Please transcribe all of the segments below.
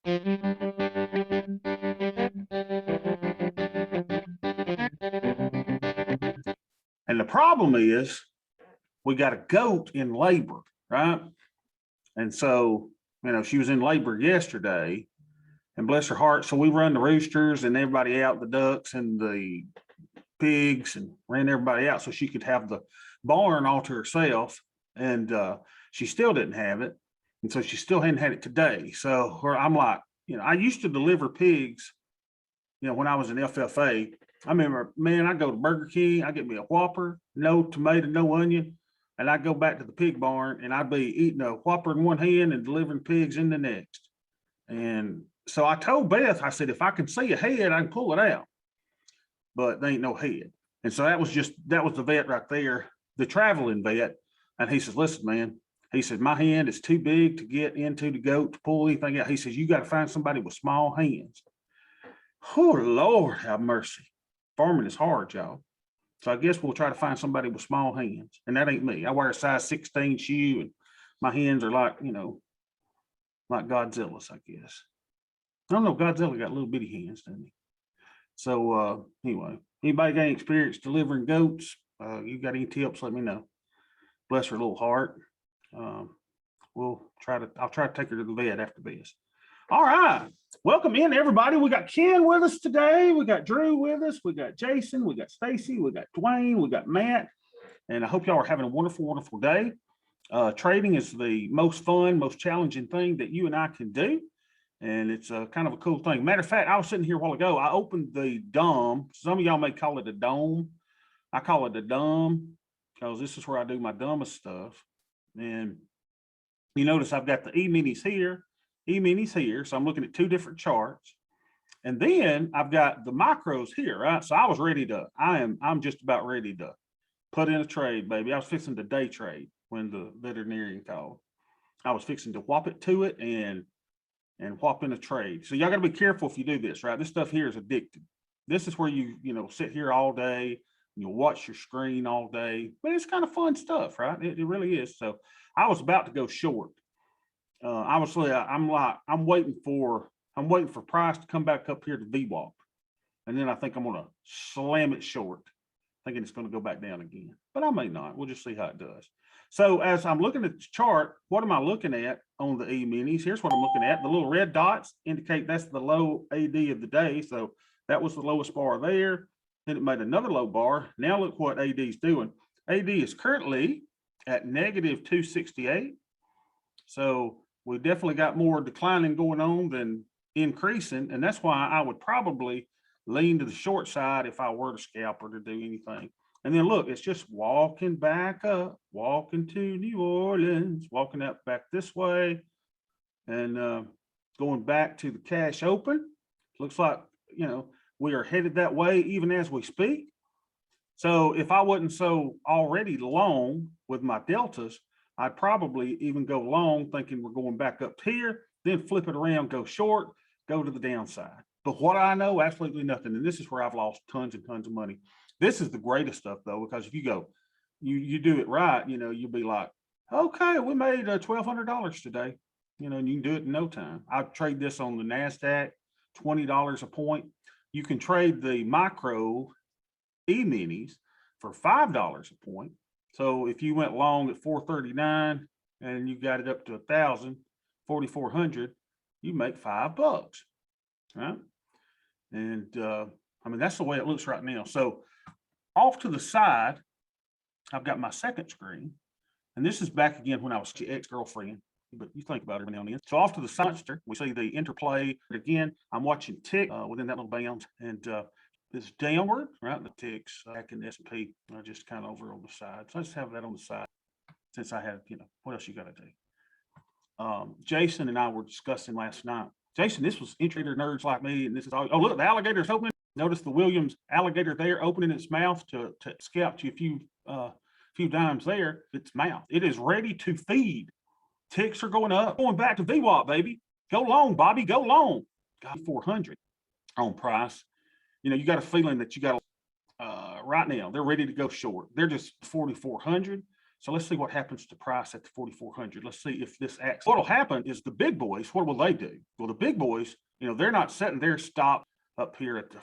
And the problem is we got a goat in labor, right? And so, she was in labor yesterday, and bless her heart. So we run the roosters and everybody out, the ducks and the pigs, and ran everybody out so she could have the barn all to herself. And she still didn't have it. And so she still hadn't had it today. So I'm like, I used to deliver pigs, when I was in FFA. I remember, man, I go to Burger King, I get me a Whopper, no tomato, no onion. And I go back to the pig barn and I'd be eating a Whopper in one hand and delivering pigs in the next. And so I told Beth, I said, if I can see a head, I can pull it out. But there ain't no head. And so that was the vet right there, the traveling vet. And he says, listen, man, he said, my hand is too big to get into the goat to pull anything out. He says, you got to find somebody with small hands. Oh, Lord, have mercy. Farming is hard, y'all. So I guess we'll try to find somebody with small hands. And that ain't me. I wear a size 16 shoe and my hands are like, like Godzilla's, I guess. I don't know, Godzilla got little bitty hands, doesn't he? So anyway, anybody got any experience delivering goats? You got any tips, let me know. Bless her little heart. I'll try to take her to the vet after this. All right. Welcome in, everybody. We got Ken with us today. We got Drew with us. We got Jason. We got Stacy. We got Dwayne. We got Matt. And I hope y'all are having a wonderful, wonderful day. Trading is the most fun, most challenging thing that you and I can do. And it's kind of a cool thing. Matter of fact, I was sitting here a while ago. I opened the DOM. Some of y'all may call it a dome. I call it a DOM because this is where I do my dumbest stuff. And you notice I've got the E-minis here. So I'm looking at two different charts. And then I've got the macros here, right? So I was I'm just about ready to put in a trade, baby. I was fixing to day trade when the veterinarian called. I was fixing to whop it to it and whop in a trade. So y'all got to be careful if you do this, right? This stuff here is addictive. This is where you sit here all day, you'll watch your screen all day, but it's kind of fun stuff, right? It really is. So I was about to go short. Obviously, I'm waiting for price to come back up here to VWAP. And then I think I'm going to slam it short, thinking it's going to go back down again. But I may not. We'll just see how it does. So as I'm looking at the chart, what am I looking at on the E-minis? Here's what I'm looking at. The little red dots indicate that's the low AD of the day. So that was the lowest bar there. Then it made another low bar. Now look what AD is doing. AD is currently at negative 268. So we definitely got more declining going on than increasing. And that's why I would probably lean to the short side if I were to scalp or to do anything. And then look, it's just walking back up, walking to New Orleans, walking up back this way and going back to the cash open. Looks like, we are headed that way even as we speak. So if I wasn't so already long with my deltas, I'd probably even go long thinking we're going back up here, then flip it around, go short, go to the downside. But what I know, absolutely nothing. And this is where I've lost tons and tons of money. This is the greatest stuff though, because if you go, you do it right, you'll be like, okay, we made $1,200 today, and you can do it in no time. I trade this on the NASDAQ, $20 a point. You can trade the micro E-minis for $5 a point. So if you went long at 439 and you got it up to 1,000, 4,400, you make $5, right? And that's the way it looks right now. So off to the side, I've got my second screen, and this is back again when I was ex-girlfriend. But you think about it every now and then. So off to the side, we see the interplay. Again, I'm watching tick within that little band, and it's downward, right? The ticks back in the S&P, just kind of over on the side. So I just have that on the side since I have, what else you got to do? Jason and I were discussing last night. Jason, this was intrader nerds like me, and this is all. Oh, look, the alligator's opening. Notice the Williams alligator there opening its mouth to scalp you a few dimes there. Its mouth. It is ready to feed. Ticks are going up, going back to VWAP, baby. Go long, Bobby, go long. Got 400 on price. You got a feeling that you got right now, they're ready to go short. They're just 4,400. So let's see what happens to price at the 4,400. Let's see if this acts. What'll happen is the big boys, what will they do? Well, the big boys, they're not setting their stop up here at the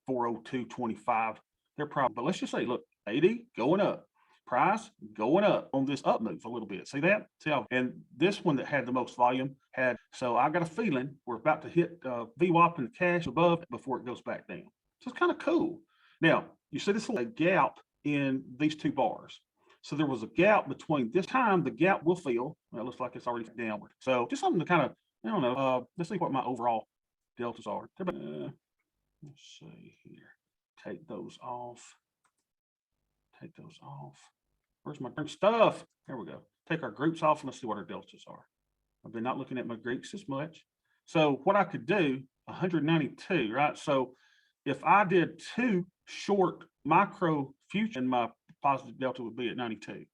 4402.25. They're probably, but let's just say, look, AD going up, price going up on this up move a little bit. See that? See how, and this one that had the most volume had, so I got a feeling we're about to hit VWAP and the cash above before it goes back down. So it's kind of cool. Now, you see this little gap in these two bars. So there was a gap between this time, the gap will fill. Well, it looks like it's already downward. So just something to kind of, I don't know, let's see what my overall deltas are. Let's see here. Take those off. Take those off. Where's my stuff? There we go. Take our groups off and let's see what our deltas are. I've been not looking at my Greeks as much. So what I could do, 192, right? So if I did 2 short micro future, and my positive delta would be at 92. Go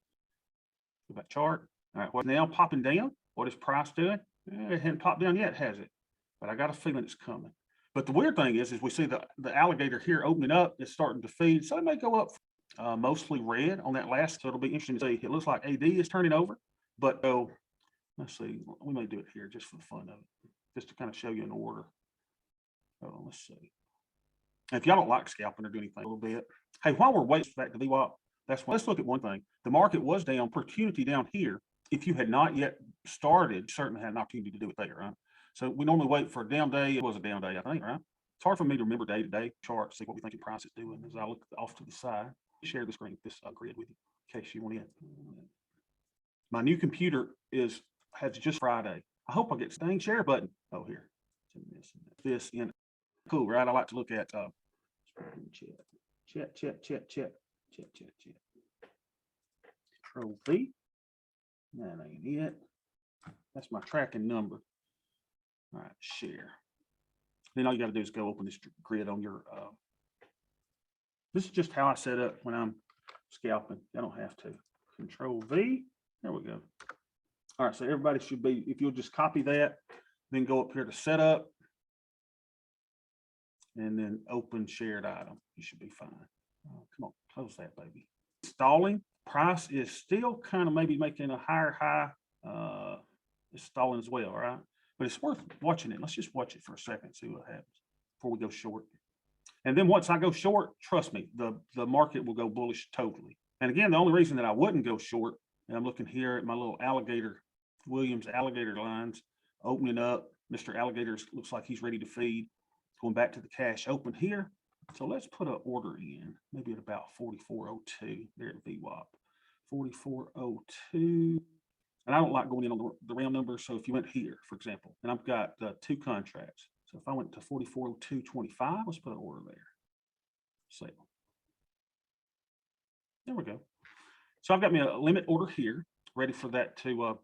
back chart. All right, what now popping down? What is price doing? It hadn't popped down yet, has it? But I got a feeling it's coming. But the weird thing is we see the alligator here opening up. It's starting to feed. So it may go up mostly red on that last. So it'll be interesting to see. It looks like AD is turning over. But let's see. We may do it here just for the fun of it. Just to kind of show you an order. Hold on, let's see. If y'all don't like scalping or do anything a little bit. Hey, while we're waiting for that to VWAP, let's look at one thing. The market was down, opportunity down here. If you had not yet started, certainly had an opportunity to do it there, right? So we normally wait for a down day. It was a down day, I think, right? It's hard for me to remember day-to-day chart, see what we think the price is doing as I look off to the side. Share the screen, this grid with you, in case you want in. My new computer has just Friday. I hope I get the share button. Oh, here. This in cool, right? I like to look at chat. Control V. That ain't it. That's my tracking number. All right, share. Then all you got to do is go open this grid on your. This is just how I set up when I'm scalping. I don't have to. Control V. There we go. All right, so everybody should be. If you'll just copy that, then go up here to setup, and then open shared item. You should be fine. Oh, come on, close that, baby. Stalling. Price is still kind of maybe making a higher high. It's stalling as well, right? But it's worth watching it. Let's just watch it for a second, see what happens before we go short. And then once I go short, trust me, the market will go bullish totally. And again, the only reason that I wouldn't go short, and I'm looking here at my little alligator, Williams alligator lines opening up. Mr. Alligator looks like he's ready to feed. Going back to the cash open here. So let's put an order in, maybe at about 4402 there at VWAP. 4402. And I don't like going in on the round number. So if you went here, for example, and I've got 2 contracts. So if I went to 4402.25, let's put an order there. Sale. There we go. So I've got me a limit order here, ready for that to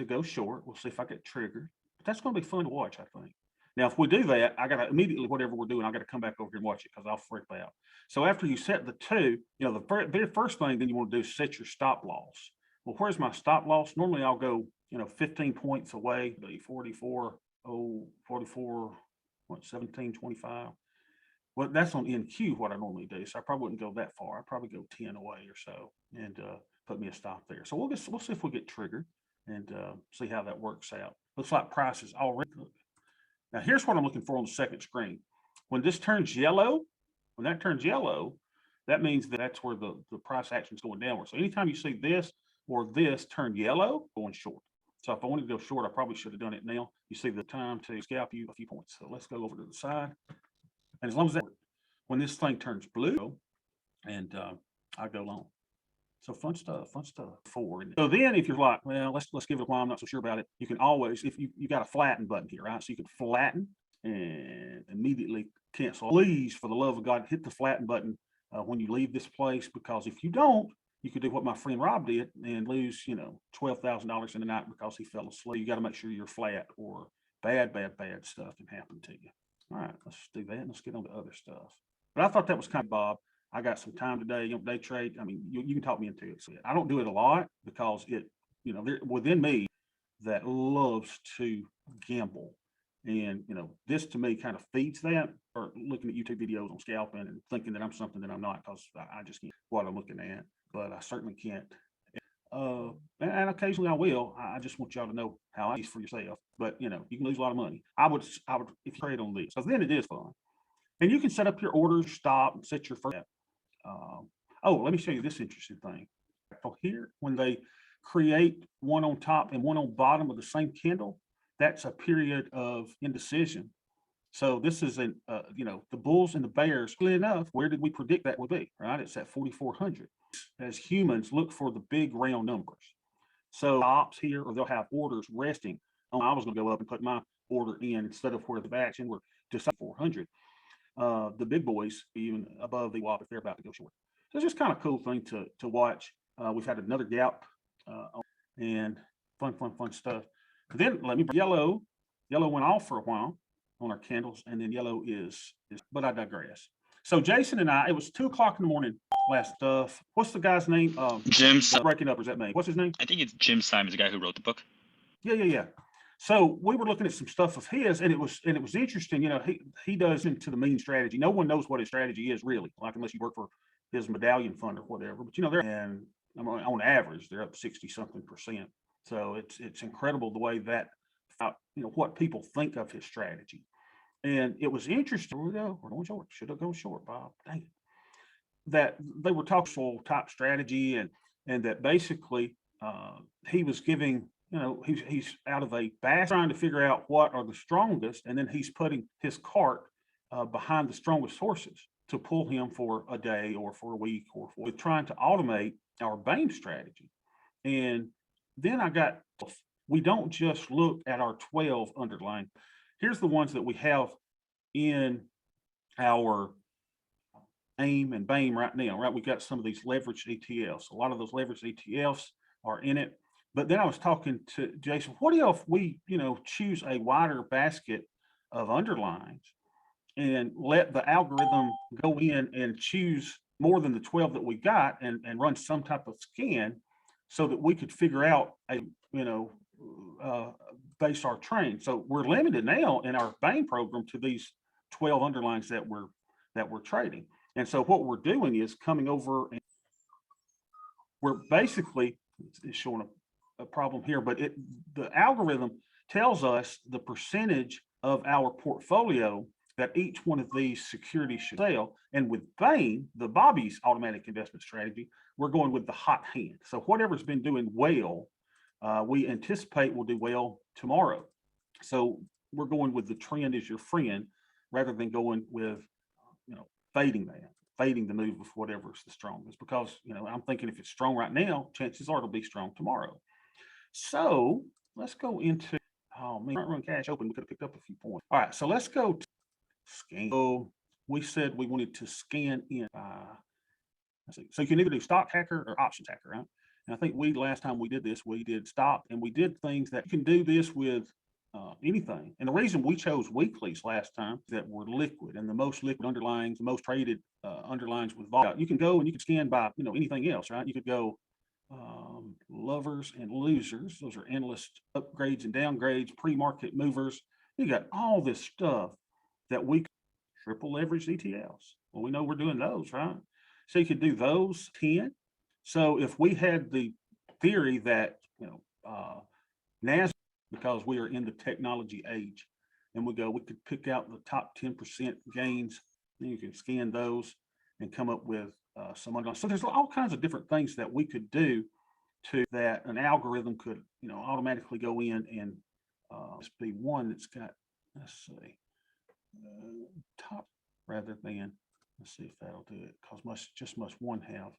go short. We'll see if I get triggered. But that's going to be fun to watch, I think. Now, if we do that, I got to immediately, whatever we're doing, I got to come back over here and watch it because I'll freak out. So after you set the 2, the very first thing then you want to do is set your stop loss. Well, where's my stop loss? Normally I'll go, 15 points away, 44, 17.25. Well, that's on NQ what I normally do. So I probably wouldn't go that far. I'd probably go 10 away or so and put me a stop there. So we'll see if we get triggered and see how that works out. Looks like price is already good. Now, here's what I'm looking for on the second screen. When this turns yellow, that means that's where the price action is going downward. So anytime you see this or this turn yellow, going short. So if I wanted to go short, I probably should have done it now. You see the time to scalp you a few points. So let's go over to the side. And as long as that, when this thing turns blue, and I go long. So fun stuff forward. So then if you're like, well, let's give it a while, I'm not so sure about it. You can always, if you got a flatten button here, right? So you can flatten and immediately cancel. Please, for the love of God, hit the flatten button when you leave this place, because if you don't, you could do what my friend Rob did and lose, $12,000 in the night because he fell asleep. You got to make sure you're flat, or bad stuff can happen to you. All right, let's do that and let's get on to other stuff. But I thought that was kind of Bob. I got some time today, day trade. I mean, you can talk me into it. So I don't do it a lot because there within me that loves to gamble. And, this to me kind of feeds that, or looking at YouTube videos on scalping and thinking that I'm something that I'm not, because I just can't what I'm looking at, but I certainly can't and occasionally I will. I just want y'all to know how I use for yourself. But you know, you can lose a lot of money. I would if you trade on these, because then it is fun. And you can set up your orders, stop, and set your first. Um, oh, let me show you this interesting thing. So here, when they create one on top and one on bottom of the same candle, that's a period of indecision. So this is you know, the bulls and the bears, clearly enough, where did we predict that would be, right? It's at 4,400. As humans, look for the big round numbers. So stops here, or they'll have orders resting. Oh, I was going to go up and put my order in instead of where the action were just 400. The big boys, even above the wall, if they're about to go short. So it's just kind of cool thing to watch. We've had another gap and fun stuff. Then let me yellow. Yellow went off for a while on our candles, and then yellow is but I digress. So Jason and I, it was 2 o'clock in the morning last stuff. What's the guy's name? Jim. Breaking up, or is that me? What's his name? I think it's Jim Simons, the guy who wrote the book. Yeah. So we were looking at some stuff of his, and it was interesting. You know, he does into the mean strategy. No one knows what his strategy is really, like unless you work for his medallion fund or whatever. But you know, they're and on average they're up 60-something%. So it's incredible the way that you know what people think of his strategy. And it was interesting. Here we go. We're going short. Should have gone short, Bob. Dang it. That they were talking top strategy, and that basically he was giving. You know, he's out of a basket trying to figure out what are the strongest, and then he's putting his cart behind the strongest horses to pull him for a day or for a week or for trying to automate our Bain strategy. And then we don't just look at our 12 underlying. Here's the ones that we have in our AIM and BAME right now, right? We've got some of these leveraged ETFs. A lot of those leveraged ETFs are in it. But then I was talking to Jason, what if we, you know, choose a wider basket of underlines and let the algorithm go in and choose more than the 12 that we got and run some type of scan so that we could figure out a, you know, base our train. So we're limited now in our Bain program to these 12 underlines that we're trading. And so what we're doing is coming over and we're basically, it's showing a problem here, but the algorithm tells us the percentage of our portfolio that each one of these securities should sell. And with Bain, the Bobby's automatic investment strategy, we're going with the hot hand. So whatever's been doing well, we anticipate will do well tomorrow. So we're going with the trend is your friend rather than going with, you know, fading the move of whatever's the strongest, because, you know, I'm thinking if it's strong right now, chances are it'll be strong tomorrow. So let's go into, oh man, front run cash open. We could have picked up a few points. All right, so let's go to scan. So we said we wanted to scan in. Let's see. So you can either do stock hacker or options hacker, right? And I think last time we did this, we did stock, and we did things that you can do this with anything. And the reason we chose weeklies last time is that were liquid, and the most liquid underlines, the most traded underlines with volume. You can go and you can scan by, you know, anything else, right? You could go lovers and losers. Those are endless upgrades and downgrades, pre-market movers. You got all this stuff that we triple leverage ETLs. Well, we know we're doing those, right? So you could do those 10. So if we had the theory that, you know, NASDAQ, because we are in the technology age, and we could pick out the top 10% gains, and you can scan those and come up with some underlying. So there's all kinds of different things that we could do to that an algorithm could, you know, automatically go in and be one that's got, let's see, top rather than, let's see if that'll do it, because must one have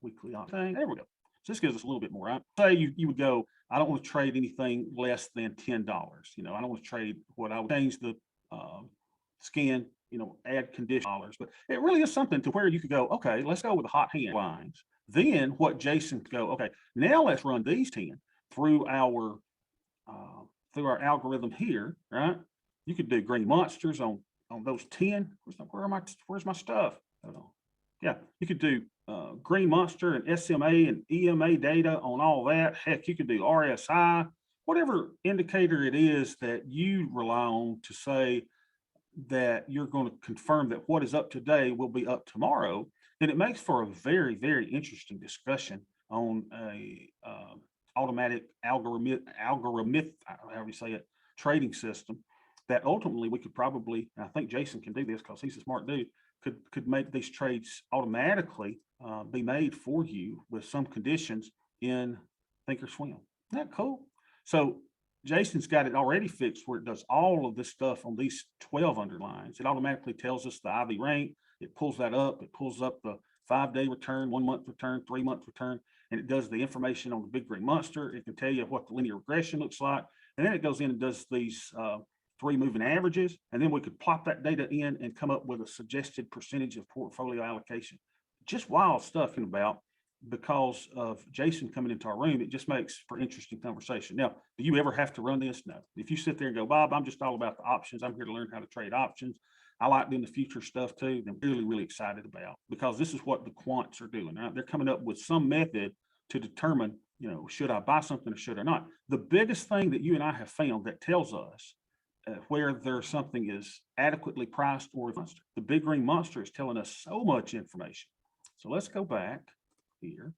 weekly thing. There we go. So this gives us a little bit more, right? Say you would go, I don't want to trade anything less than $10. You know, I don't want to trade what I would change the scan, you know, add condition but it really is something to where you could go, okay, let's go with the hot hand lines. Then what Jason could go, okay, now let's run these 10 through our algorithm here, right? You could do green monsters on those 10. Where's my stuff? Hold on. Yeah, you could do green monster and SMA and EMA data on all that. Heck, you could do RSI, whatever indicator it is that you rely on to say that you're going to confirm that what is up today will be up tomorrow. Then it makes for a very, very interesting discussion on a automatic algorithmic, however you say it, trading system that ultimately we could probably, and I think Jason can do this because he's a smart dude, could make these trades automatically be made for you with some conditions in Thinkorswim. Isn't that cool? So Jason's got it already fixed where it does all of this stuff on these 12 underlines. It automatically tells us the IV rank. It pulls that up. It pulls up the 5-day return, 1-month return, 3-month return, and it does the information on the big green monster. It can tell you what the linear regression looks like. And then it goes in and does these 3 moving averages. And then we could plop that data in and come up with a suggested percentage of portfolio allocation. Just wild stuff in about. Because of Jason coming into our room, it just makes for interesting conversation. Now, do you ever have to run this? No. If you sit there and go, Bob, I'm just all about the options. I'm here to learn how to trade options. I like doing the future stuff too. I'm really, really excited about because this is what the quants are doing. Right? They're coming up with some method to determine, should I buy something or should I not? The biggest thing that you and I have found that tells us where there's something is adequately priced or monster. The big green monster is telling us so much information. So let's go back here.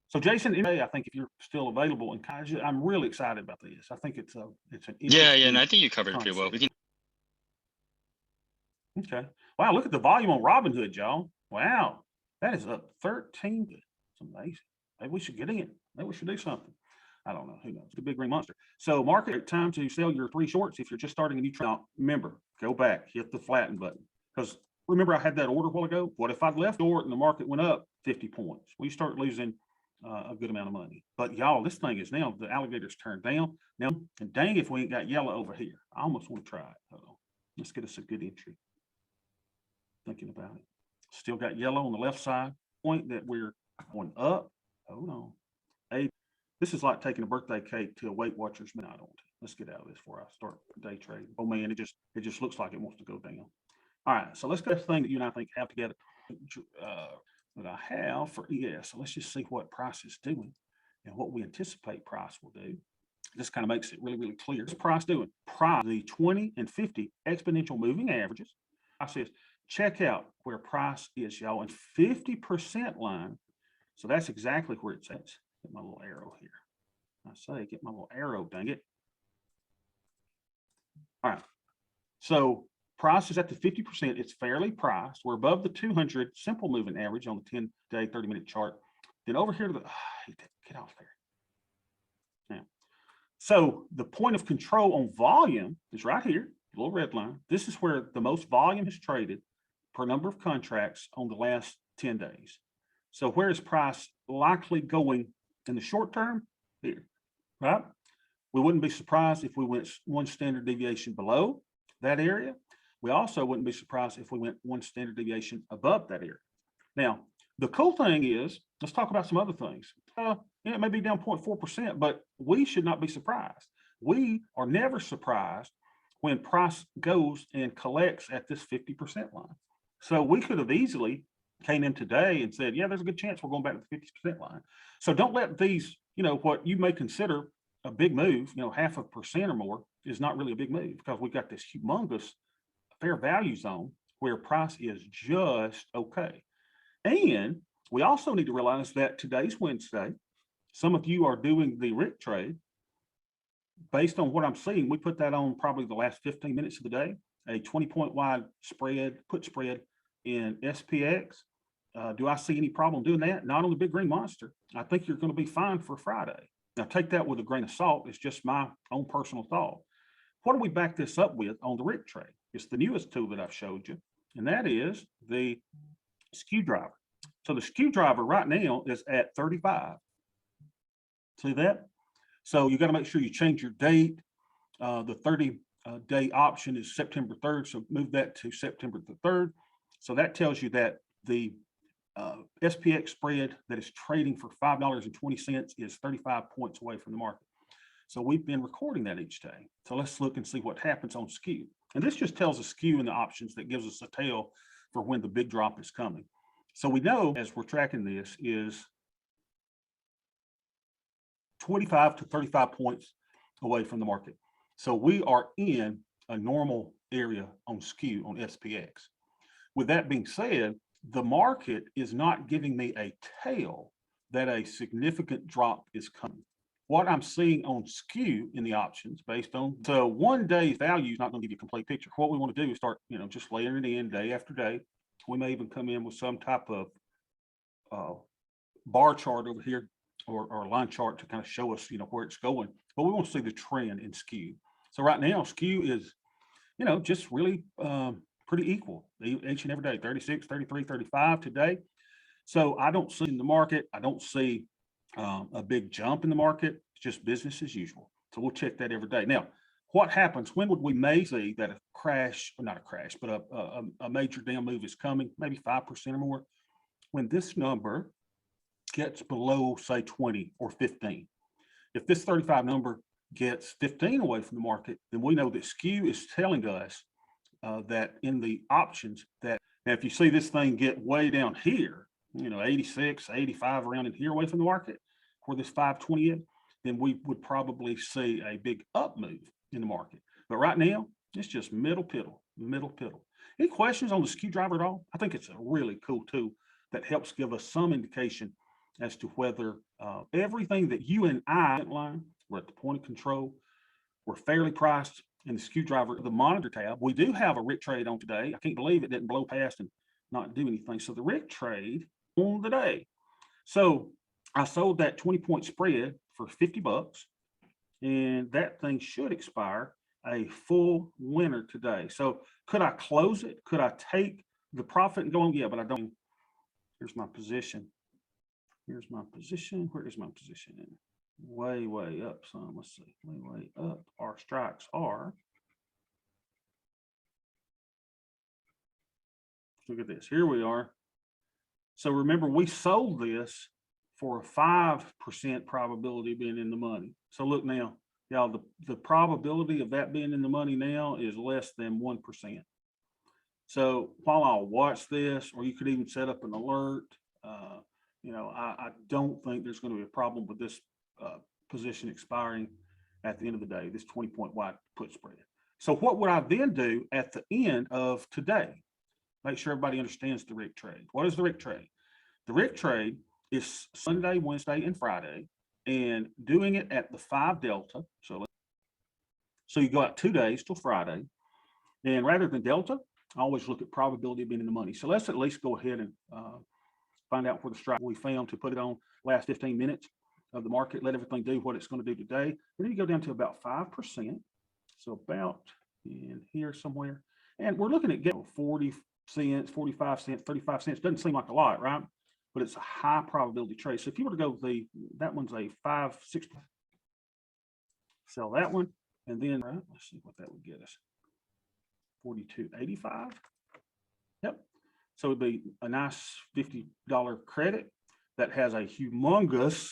So Jason, I think if you're still available, and I'm really excited about this. I think it's an yeah, and I think you covered it pretty well. Okay. Wow, look at the volume on Robinhood, y'all. Wow, that is up 13. It's amazing. Maybe we should get in. Maybe we should do something. I don't know. Who knows? The big green monster. So market time to sell your 3 shorts. If you're just starting a new trade, remember, go back, hit the flatten button. Because remember, I had that order a while ago. What if I'd left short and the market went up 50 points? We start losing a good amount of money. But y'all, this thing is now, the alligator's turned down. Now, and dang if we ain't got yellow over here. I almost want to try it. Hold on. Let's get us a good entry. Thinking about it. Still got yellow on the left side. Point that we're going up. Hold on. This is like taking a birthday cake to a Weight Watchers. I don't. Let's get out of this before I start day trading. Oh man, it just looks like it wants to go down. All right, so let's go to the thing that you and I think have together that I have for ES. So let's just see what price is doing and what we anticipate price will do. This kind of makes it really, really clear. What's price doing? Price, the 20 and 50 exponential moving averages. I says, check out where price is, y'all, and 50% line. So that's exactly where it's at. Get my little arrow here. I say, get my little arrow, dang it. All right. So price is at the 50%. It's fairly priced. We're above the 200 simple moving average on the 10-day, 30-minute chart. Then over here to the, get off there. Now, so the point of control on volume is right here, the little red line. This is where the most volume is traded per number of contracts on the last 10 days. So where is price likely going in the short term? Here, right? We wouldn't be surprised if we went 1 standard deviation below that area. We also wouldn't be surprised if we went 1 standard deviation above that area. Now, the cool thing is, let's talk about some other things. It may be down 0.4%, but we should not be surprised. We are never surprised when price goes and collects at this 50% line. So we could have easily came in today and said, yeah, there's a good chance we're going back to the 50% line. So don't let these, what you may consider a big move, 0.5% or more is not really a big move because we've got this humongous fair value zone where price is just okay. And we also need to realize that today's Wednesday. Some of you are doing the RIC trade. Based on what I'm seeing, we put that on probably the last 15 minutes of the day, a 20-point wide spread, put spread in SPX. Do I see any problem doing that? Not on the big green monster. I think you're going to be fine for Friday. Now take that with a grain of salt. It's just my own personal thought. What do we back this up with on the RIC trade? It's the newest tool that I've showed you, and that is the skew driver. So the skew driver right now is at 35. See that? So you got to make sure you change your date. The 30-day option is September 3rd. So move that to September the 3rd. So that tells you that the SPX spread that is trading for $5.20 is 35 points away from the market. So we've been recording that each day. So let's look and see what happens on skew. And this just tells a skew in the options that gives us a tail for when the big drop is coming. So we know as we're tracking this is 25 to 35 points away from the market. So we are in a normal area on skew on SPX. With that being said, the market is not giving me a tail that a significant drop is coming. What I'm seeing on skew in the options based on, so one day's value is not going to give you a complete picture. What we want to do is start, just layering it in day after day. We may even come in with some type of bar chart over here or line chart to kind of show us, where it's going. But we want to see the trend in skew. So right now, skew is, just really pretty equal each and every day, 36, 33, 35 today. So I don't see in the market, I don't see a big jump in the market. It's just business as usual. So we'll check that every day. Now, what happens? When would we may see that a crash, or not a crash, but a major down move is coming, maybe 5% or more? When this number gets below, say, 20 or 15. If this 35 number gets 15 away from the market, then we know that skew is telling us that in the options that, now if you see this thing get way down here, 86, 85 around in here away from the market, where this 520 is, then we would probably see a big up move in the market. But right now, it's just middle piddle. Any questions on the skew driver at all? I think it's a really cool tool that helps give us some indication as to whether everything that you and I line, we're at the point of control, we're fairly priced in the skew driver, the monitor tab. We do have a Rick trade on today. I can't believe it didn't blow past and not do anything. So the Rick trade on the day. So I sold that 20-point spread for $50, and that thing should expire a full winner today. So could I close it? Could I take the profit and go on? Yeah, but I don't. Here's my position. Where is my position? Way up some. Let's see. Way up. Our strikes are. Look at this. Here we are. So remember, we sold this for a 5% probability of being in the money. So look now, y'all, the probability of that being in the money now is less than 1%. So while I'll watch this, or you could even set up an alert, I don't think there's going to be a problem with this position expiring at the end of the day, this 20-point wide put spread. So what would I then do at the end of today? Make sure everybody understands the Rick trade. What is the Rick trade? The Rick trade is Sunday, Wednesday, and Friday, and doing it at the 5 delta. So you go out 2 days till Friday, and rather than delta, I always look at probability of being in the money. So let's at least go ahead and find out where the strike we found to put it on last 15 minutes of the market, let everything do what it's going to do today. And then you go down to about 5%. So about in here somewhere. And we're looking at getting 40 cents, 45 cents, 35 cents. Doesn't seem like a lot, right? But it's a high probability trade. So if you were to go that one's a 5.6, sell that one, and then let's see what that would get us. 42.85. Yep. So it'd be a nice $50 credit that has a humongous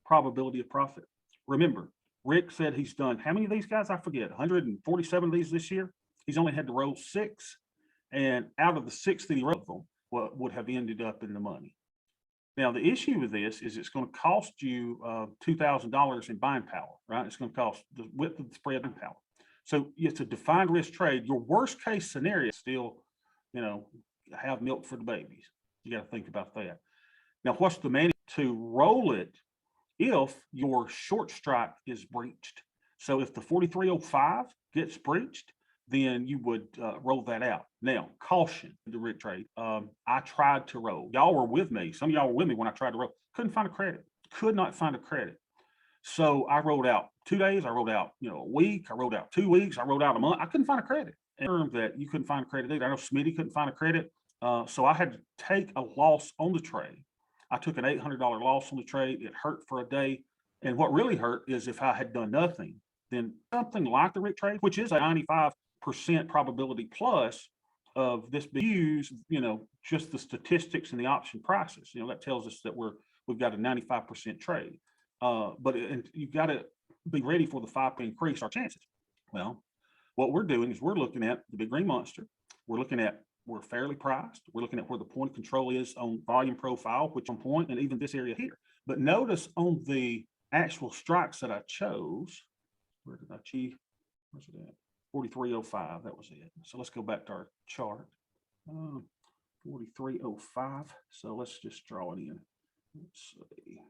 probability of profit. Remember, Rick said he's done how many of these guys? I forget, 147 of these this year. He's only had to roll 6, and out of the 6 that he rolled them, what would have ended up in the money. Now, the issue with this is it's going to cost you $2,000 in buying power, right? It's going to cost the width of the spread and power. So it's a defined risk trade. Your worst case scenario is still, have milk for the babies. You got to think about that. Now, what's the management to roll it if your short strike is breached? So if the 43.05 gets breached, then you would roll that out. Now, caution, the Rick trade. I tried to roll. Y'all were with me. Some of y'all were with me when I tried to roll. Couldn't find a credit. Could not find a credit. So I rolled out 2 days. I rolled out, a week. I rolled out 2 weeks. I rolled out a month. I couldn't find a credit. And that you couldn't find a credit either. I know Smitty couldn't find a credit. So I had to take a loss on the trade. I took an $800 loss on the trade. It hurt for a day. And what really hurt is if I had done nothing, then something like the Rick trade, which is a 95% probability plus of this being used, just the statistics and the option prices, that tells us that we've got a 95% trade. But you've got to be ready for the 5 to increase our chances. Well, what we're doing is we're looking at the big green monster. We're fairly priced. We're looking at where the point of control is on volume profile, which on point, and even this area here. But notice on the actual strikes that I chose, where did I achieve? Where's it at? 43.05, that was it. So let's go back to our chart. 43.05. So let's just draw it in. let's see,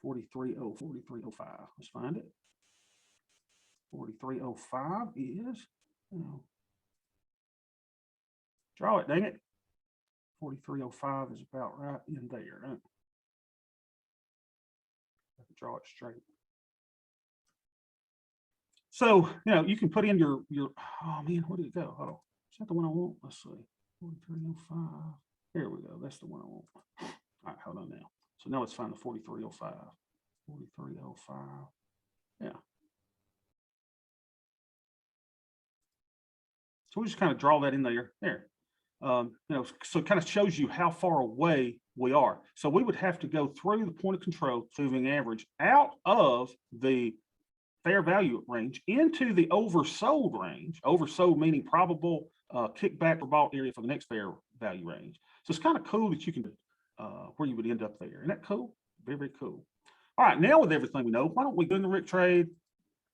4305. Let's find it. 4305 is, draw it, dang it. 4305 is about right in there. Right? Draw it straight. So, you can put in your, oh man, where did it go? Oh, is that the one I want? Let's see. 4305. Here we go. That's the one I want. All right, hold on now. So now let's find the 4305. 4305. Yeah. So we just kind of draw that in there. There. So it kind of shows you how far away we are. So we would have to go through the point of control, moving average out of the fair value range into the oversold range. Oversold meaning probable kickback or bought area for the next fair value range. So it's kind of cool that you can where you would end up there. Isn't that cool? Very, very cool. All right, now with everything we know, why don't we go in the Rick trade?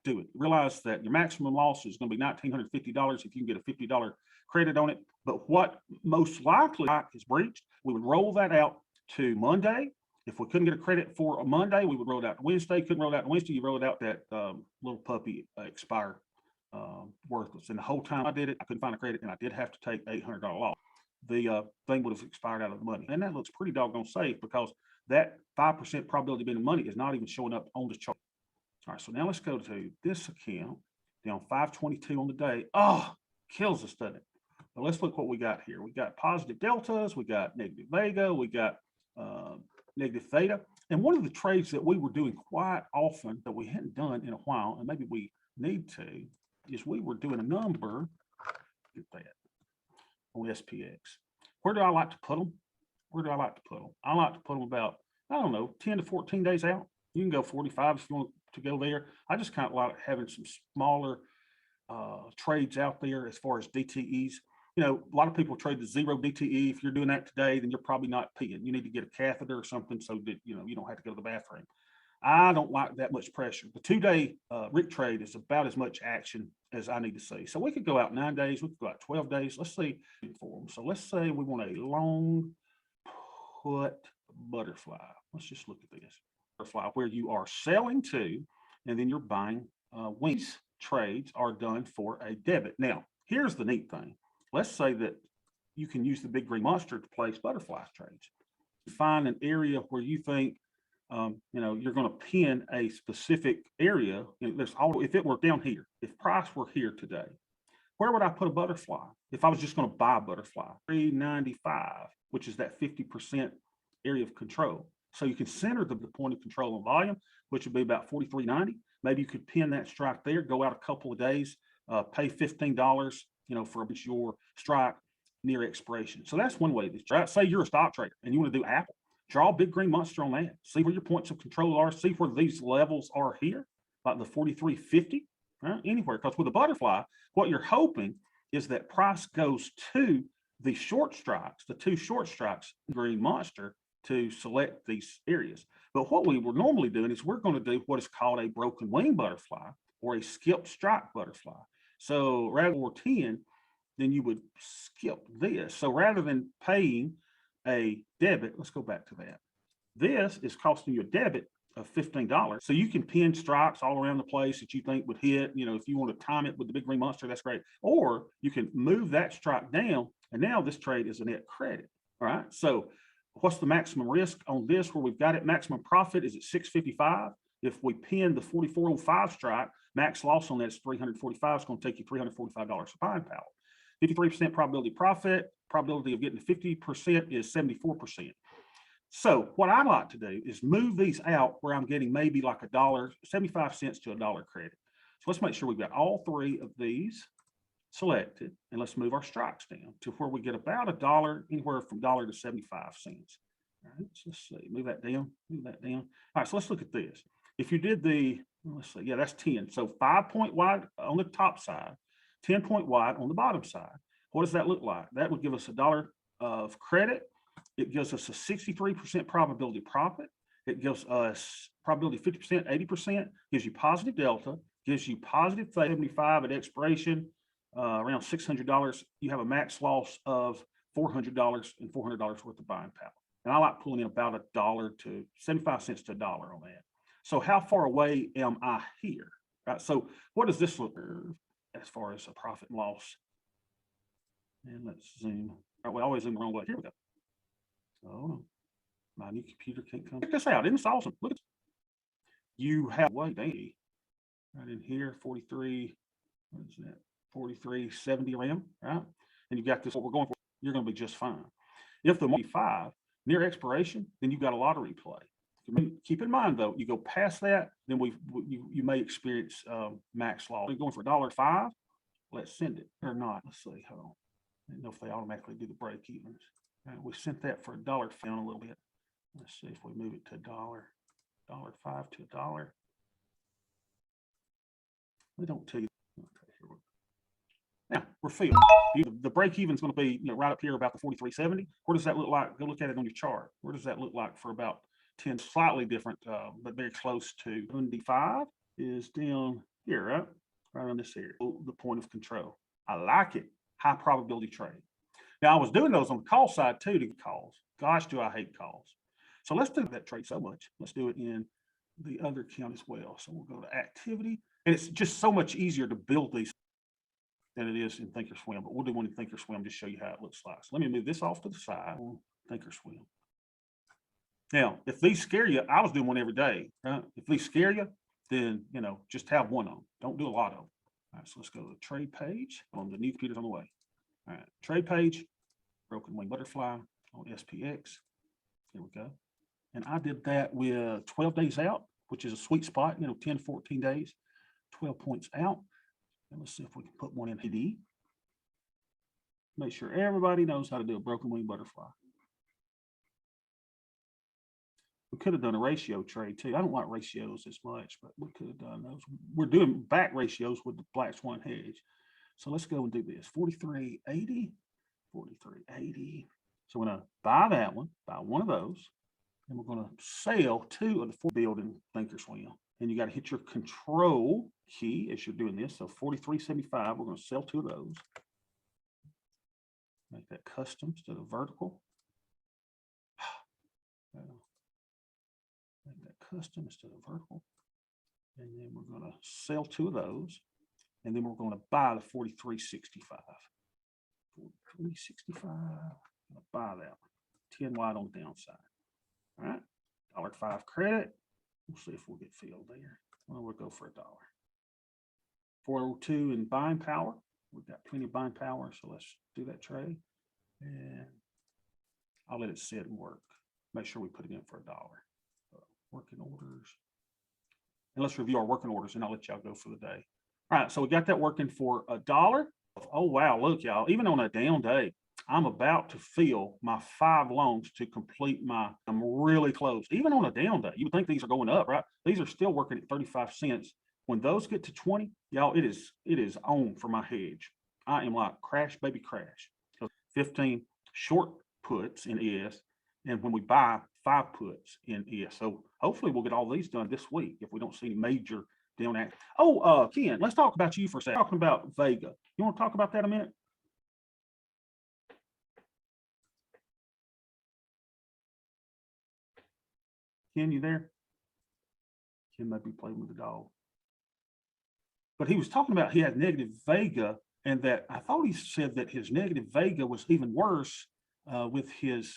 Do it. Realize that your maximum loss is going to be $1,950 if you can get a $50 credit on it. But what most likely is breached, we would roll that out to Monday. If we couldn't get a credit for a Monday, we would roll it out to Wednesday. Couldn't roll it out to Wednesday, you roll it out that little puppy expire worthless. And the whole time I did it, I couldn't find a credit, and I did have to take $800 loss. The thing would have expired out of the money. And that looks pretty doggone safe because that 5% probability of being money is not even showing up on the chart. All right, so now let's go to this account, down 522 on the day. Oh, kills us, doesn't it? Well, let's look what we got here. We got positive deltas, we got negative vega, we got negative theta. And one of the trades that we were doing quite often that we hadn't done in a while, and maybe we need to, is we were doing a number, get that, on SPX. Where do I like to put them? Where do I like to put them? I like to put them about, I don't know, 10 to 14 days out. You can go 45 if you want to go there. I just kind of like having some smaller trades out there as far as DTEs. A lot of people trade the 0 DTE. If you're doing that today, then you're probably not peeing. You need to get a catheter or something so that you don't have to go to the bathroom. I don't like that much pressure. The 2-day Rick trade is about as much action as I need to see. So we could go out 9 days. We could go out 12 days. Let's see for them. So let's say we want a long put butterfly. Let's just look at this. Butterfly where you are selling to, and then you're buying wings. Trades are done for a debit. Now, here's the neat thing. Let's say that you can use the big green monster to place butterfly trades. Find an area where you think you're going to pin a specific area. If it were down here, if price were here today, where would I put a butterfly? If I was just going to buy a butterfly, 395, which is that 50% area of control. So you can center the point of control on volume, which would be about 43.90. Maybe you could pin that strike there, go out a couple of days, pay $15, for your strike near expiration. So that's one way to try. Say you're a stock trader and you want to do Apple, draw a big green monster on that. See where your points of control are. See where these levels are here, like the 43.50, right? Anywhere. Because with a butterfly, what you're hoping is that price goes to the short strikes, the 2 short strikes, green monster, to select these areas. But what we were normally doing is we're going to do what is called a broken wing butterfly or a skip strike butterfly. So rather than 10, then you would skip this. So rather than paying a debit, let's go back to that. This is costing you a debit of $15. So you can pin strikes all around the place that you think would hit. If you want to time it with the big green monster, that's great. Or you can move that strike down, and now this trade is a net credit. All right. So what's the maximum risk on this where we've got it? Maximum profit is at 655. If we pin the 4405 strike, max loss on that is 345. It's going to take you $345 for buying power. 53% probability profit. Probability of getting to 50% is 74%. So what I like to do is move these out where I'm getting maybe like $1.75 to $1 credit. So let's make sure we've got all 3 of these selected, and let's move our strikes down to where we get about $1, anywhere from $1 to 75 cents. All right, so let's see, move that down, move that down. All right, so let's look at this. If you did let's see, yeah, that's 10. So 5 point wide on the top side, 10 point wide on the bottom side. What does that look like? That would give us $1 of credit. It gives us a 63% probability profit. It gives us probability 50%, 80%, gives you positive delta, gives you positive 75 at expiration, around $600. You have a max loss of $400 and $400 worth of buying power. And I like pulling in about $1 to 75 cents to $1 on that. So how far away am I here? Right. So what does this look as far as a profit and loss? And let's zoom. All right, we always zoom the wrong way. Here we go. Oh, my new computer can't come. Check this out. Isn't this awesome? Look at this. You have right in here, 43. What is that? 4370 RAM, right? And you got this, what we're going for, you're going to be just fine. If the 5 near expiration, then you've got a lottery play. Keep in mind though, you go past that, then you may experience max loss. We're going for $1.05. Let's send it or not. Let's see. Hold on. I don't know if they automatically do the break evens. Right, we sent that for $1 down a little bit. Let's see if we move it to $1.05 to $1. They don't tell you. Okay, here we go. Now we're filled. The break even is going to be right up here about the 43.70. Where does that look like? Go look at it on your chart. Where does that look like for about 10? Slightly different, but very close to 75 is down here, right? Right on this area. The point of control. I like it. High probability trade. Now I was doing those on the call side too to get calls. Gosh, do I hate calls. So let's do that trade so much. Let's do it in the other account as well. So we'll go to activity, and it's just so much easier to build these than it is in Thinkorswim, but we'll do one in Thinkorswim to show you how it looks like. So let me move this off to the side on Thinkorswim. Now, if these scare you, I was doing one every day, right? If these scare you, then, just have one on. Don't do a lot of them. All right, so let's go to the trade page on the new computers on the way. All right, trade page, broken wing butterfly on SPX. There we go. And I did that with 12 days out, which is a sweet spot, 10, 14 days, 12 points out. And let's see if we can put one in PD. Make sure everybody knows how to do a broken wing butterfly. We could have done a ratio trade too. I don't like ratios as much, but we could have done those. We're doing back ratios with the Black Swan hedge. So let's go and do this. 43.80, 43.80. So we're going to buy that one, buy one of those, and we're going to sell two of the 4 building Thinkorswim. And you got to hit your control key as you're doing this. So 43.75, we're going to sell 2 of those. Make that custom instead of vertical. Make that custom instead of vertical. And then we're going to sell 2 of those. And then we're going to buy the 43.65. 43.65. Buy that one. 10 wide on the downside. All right. $1.05 credit. We'll see if we'll get filled there. Well, we'll go for $1. 402 in buying power. We've got plenty of buying power, so let's do that trade. And I'll let it sit and work. Make sure we put it in for $1. Working orders. And let's review our working orders, and I'll let y'all go for the day. All right, so we got that working for $1. Oh, wow, look, y'all, even on a down day, I'm about to fill my 5 loans to complete I'm really close. Even on a down day, you would think these are going up, right? These are still working at 35 cents. When those get to 20, y'all, it is on for my hedge. I am like crash, baby, crash. So 15 short puts in ES, and when we buy 5 puts in ES. So hopefully we'll get all these done this week if we don't see any major down act. Oh, Ken, let's talk about you for a second. Talking about Vega. You want to talk about that a minute? Ken, you there? Ken might be playing with the dog. But he was talking about he had negative Vega, and that I thought he said that his negative Vega was even worse with his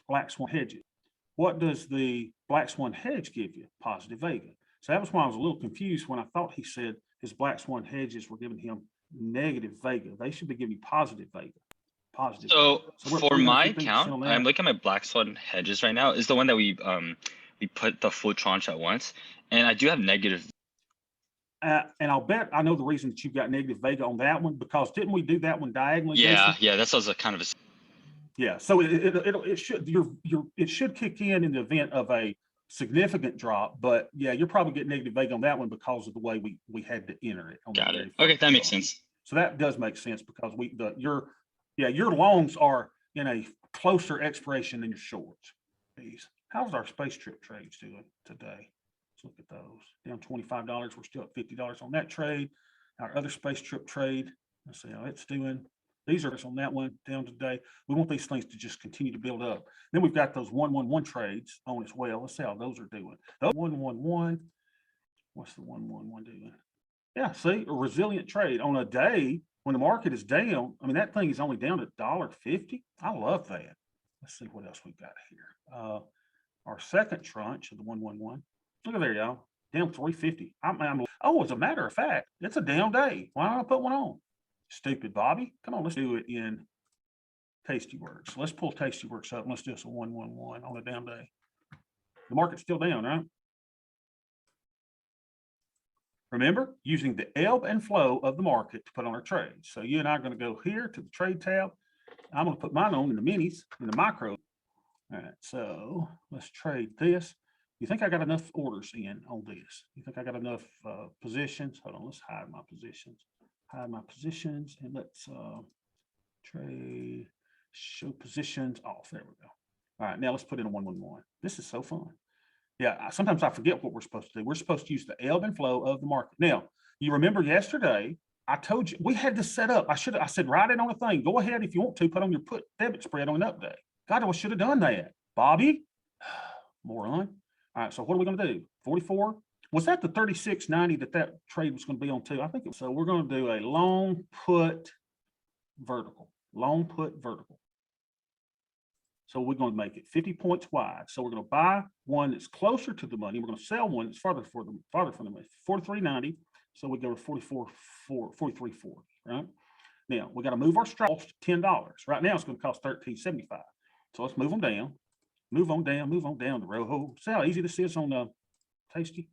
Black Swan hedges. What does the Black Swan hedge give you? Positive Vega. So that was why I was a little confused when I thought he said his Black Swan hedges were giving him negative Vega. They should be giving you positive Vega. Positive. So Vega. for my account, I'm looking at my Black Swan hedges right now. Is the one that we put the full tranche at once, and I do have negative. And I'll bet I know the reason that you've got negative Vega on that one, because didn't we do that one diagonally? Yeah, Jason? yeah, that's also kind of a. Yeah, so it should kick in the event of a significant drop, but yeah, you're probably getting negative Vega on that one because of the way we had to enter it. Got it. Okay, that makes sense. So that does make sense because your longs are in a closer expiration than your shorts. How's our space trip trades doing today? Let's look at those. Down $25. We're still at $50 on that trade. Our other space trip trade, let's see how it's doing. These are on that one down today. We want these things to just continue to build up. Then we've got those 111 trades on as well. Let's see how those are doing. Those 111, what's the 111 doing? Yeah, see, a resilient trade on a day when the market is down. I mean, that thing is only down to $1.50. I love that. Let's see what else we've got here. Our second tranche of the 111. Look at there, y'all. Down 350. Oh, as a matter of fact, it's a down day. Why don't I put one on? Stupid Bobby. Come on, let's do it in Tastyworks. Let's pull Tastyworks up and let's do this a 111 on a down day. The market's still down, right? Remember, using the ebb and flow of the market to put on our trades. So you and I are going to go here to the trade tab. I'm going to put mine on in the minis, in the micro. All right, so let's trade this. You think I got enough orders in on this? You think I got enough positions? Hold on, let's hide my positions. Hide my positions and let's trade, show positions off. There we go. All right, now let's put in a 111. This is so fun. Yeah, sometimes I forget what we're supposed to do. We're supposed to use the ebb and flow of the market. Now, you remember yesterday, I told you we had this set up. I said, write it on a thing. Go ahead if you want to, put on your put debit spread on an update. God, I should have done that. Bobby, moron. All right, so what are we going to do? 44? Was that the 36.90 that trade was going to be on too? I think it was. So we're going to do a long put vertical. Long put vertical. So we're going to make it 50 points wide. So we're going to buy one that's closer to the money. We're going to sell one that's farther from the money. 43.90. So we go to 43.40, right? Now we got to move our stops to $10. Right now it's going to cost $13.75. So let's move them down. Move on down the row. See how easy this is on Tasty?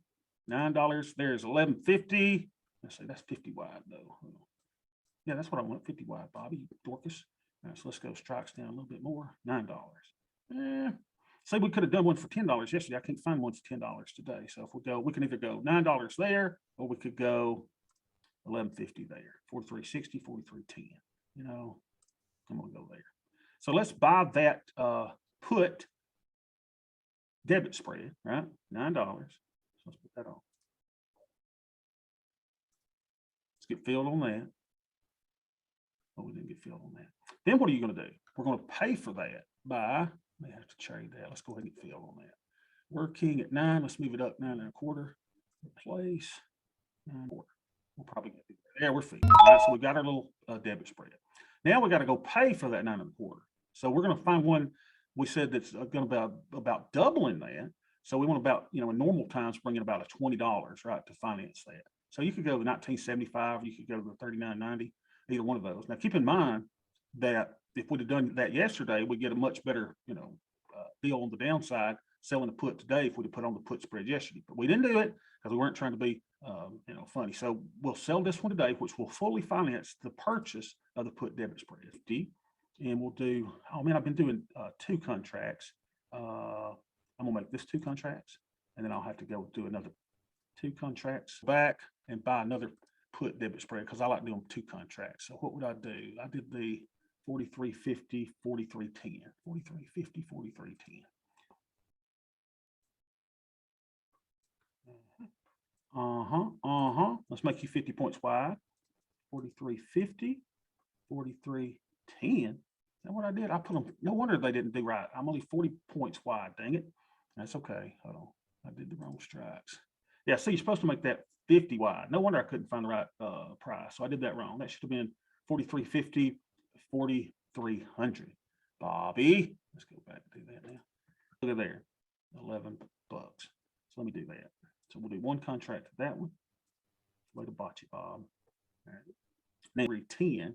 $9. There's $11.50. Let's say that's 50 wide though. Yeah, that's what I want. 50 wide, Bobby, Dorcas. All right, so let's go strikes down a little bit more. $9. Say we could have done one for $10 yesterday. I can't find one for $10 today. So if we go, we can either go $9 there, or we could go $11.50 there. 43.60, 43.10. You know, I'm gonna go there. So let's buy that put debit spread, right? $9. So let's put that on. Let's get filled on that. Oh, we didn't get filled on that. Then what are you going to do? We're going to pay for that by, may have to trade that. Let's go ahead and get filled on that. We're king at 9. Let's move it up 9.25. Replace 9.25. We'll probably get it there. We're filled. All right, so we got our little debit spread. Now we got to go pay for that 9.25. So we're going to find one. We said that's going to be about doubling that. So we want about, in normal times, bringing about a $20, right, to finance that. So you could go to 1975, you could go to 39.90, either one of those. Now keep in mind that if we'd have done that yesterday, we'd get a much better, deal on the downside selling the put today if we'd have put on the put spread yesterday. But we didn't do it because we weren't trying to be, funny. So we'll sell this one today, which will fully finance the purchase of the put debit spread. And we'll do, oh man, I've been doing 2 contracts. I'm gonna make this 2 contracts, and then I'll have to go do another 2 contracts back and buy another put debit spread because I like doing 2 contracts. So what would I do? I did the 43.50, 43.10, 43.50, 43.10. Let's make you 50 points wide. 43.50, 43.10. Is that what I did? I put them. No wonder they didn't do right. I'm only 40 points wide. Dang it. That's okay. Hold on. I did the wrong strikes. Yeah, see, you're supposed to make that 50 wide. No wonder I couldn't find the right price. So I did that wrong. That should have been 43.50, 4,300. Bobby, let's go back and do that now. Look at there, $11. So let me do that. So we'll do 1 contract to that one. Way to botch it, Bob. All right. Now 10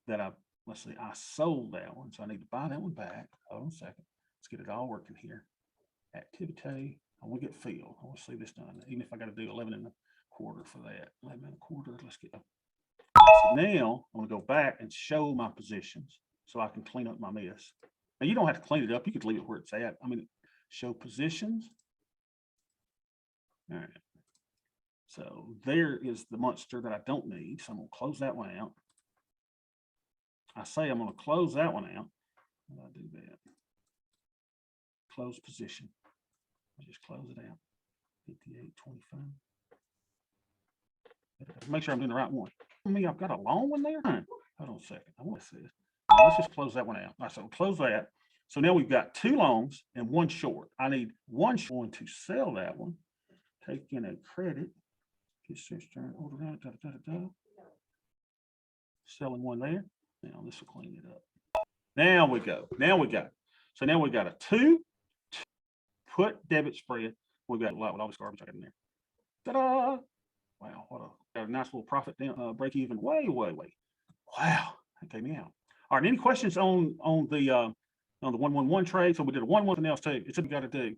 that let's see, I sold that one. So I need to buy that one back. Hold on a second. Let's get it all working here. Activity. I want to get filled. I want to see this done. Even if I got to do 11.25 for that. 11.25. Let's get up. So now I'm going to go back and show my positions so I can clean up my mess. Now you don't have to clean it up. You could leave it where it's at. Show positions. All right. So there is the monster that I don't need. So I'm going to close that one out. I say I'm going to close that one out. How do I do that? Close position. I just close it out. 58.25. Make sure I'm doing the right one. me, I've got a long one there. Hold on a second. I want to see this. Let's just close that one out. All right, so close that. So now we've got 2 longs and 1 short. I need 1 short to sell that one. Take in a credit. Selling one there. Now this will clean it up. Now we go. Now we got it. So now we got a 2 put debit spread. We've got a lot with all this garbage I got in there. Ta-da! Wow, got a nice little profit down, break even. Way. Wow, that came out. All right, any questions on the 111 trade? So we did a 1-1 else too. It's what we got to do.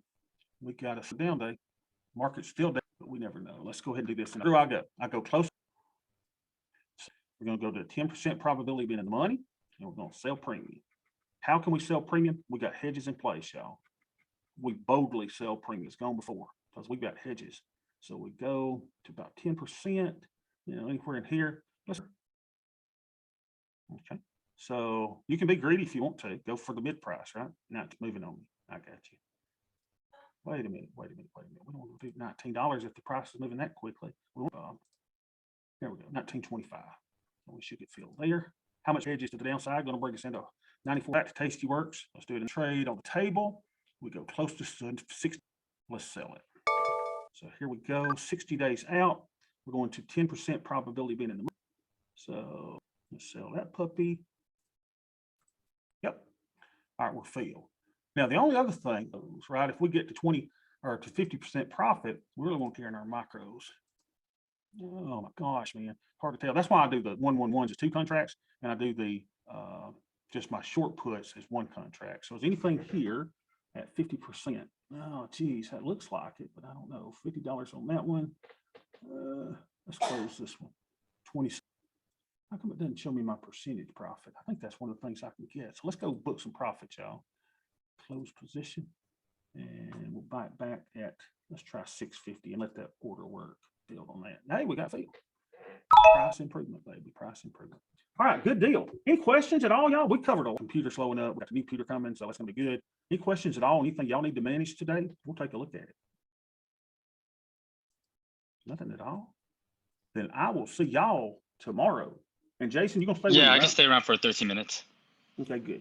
We got a down day. Market's still down, but we never know. Let's go ahead and do this. And here I go. I go close. We're going to go to 10% probability of being in the money, and we're going to sell premium. How can we sell premium? We got hedges in place, y'all. We boldly sell premium. It's gone before because we got hedges. So we go to about 10%, anywhere in here. Okay. So you can be greedy if you want to. Go for the mid price, right? Now it's moving on me. I got you. Wait a minute. We don't want to do $19 if the price is moving that quickly. There we go, 19.25. We should get filled there. How much hedges to the downside? Going to bring us into 94. Back to Tasty Works. Let's do it in trade on the table. We go close to 60. Let's sell it. So here we go, 60 days out. We're going to 10% probability of being in the money. So let's sell that puppy. Yep. All right, we're filled. Now, the only other thing is, right, if we get to 20 or to 50% profit, we really won't care in our micros. Oh my gosh, man, hard to tell. That's why I do the 1-1-1s as 2 contracts, and I do the just my short puts as 1 contract. So is anything here at 50%? Oh, geez, that looks like it, but I don't know. $50 on that one. Let's close this one. 20. How come it doesn't show me my percentage profit? I think that's one of the things I can get. So let's go book some profits, y'all. Close position, and we'll buy it back at, let's try 650 and let that order work. Build on that. Hey, we got field. Price improvement, baby. Price improvement. All right, good deal. Any questions at all, y'all? We covered all. Computer slowing up. We got the new computer coming, so it's gonna be good. Any questions at all? Anything y'all need to manage today? We'll take a look at it. Nothing at all. Then I will see y'all tomorrow. And Jason, you gonna stay with me, Yeah, I right? can stay around for 13 minutes. Okay, good.